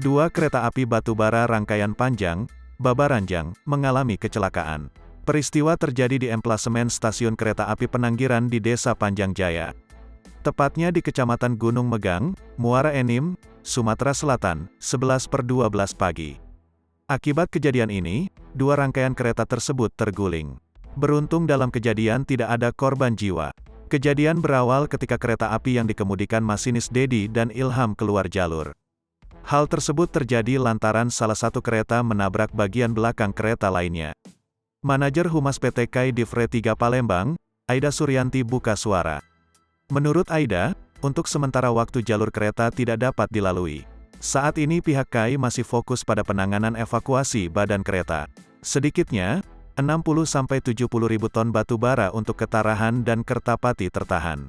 Dua kereta api batubara rangkaian panjang, Babaranjang, mengalami kecelakaan. Peristiwa terjadi di emplasemen stasiun kereta api Penanggiran di Desa Panjang Jaya. Tepatnya di Kecamatan Gunung Megang, Muara Enim, Sumatera Selatan, 11/12 pagi. Akibat kejadian ini, dua rangkaian kereta tersebut terguling. Beruntung dalam kejadian tidak ada korban jiwa. Kejadian berawal ketika kereta api yang dikemudikan masinis Dedi dan Ilham keluar jalur. Hal tersebut terjadi lantaran salah satu kereta menabrak bagian belakang kereta lainnya. Manajer Humas PT KAI Divre 3 Palembang, Aida Suryanti buka suara. Menurut Aida, untuk sementara waktu jalur kereta tidak dapat dilalui. Saat ini pihak KAI masih fokus pada penanganan evakuasi badan kereta. Sedikitnya, 60-70 ribu ton batu bara untuk Ketarahan dan Kertapati tertahan.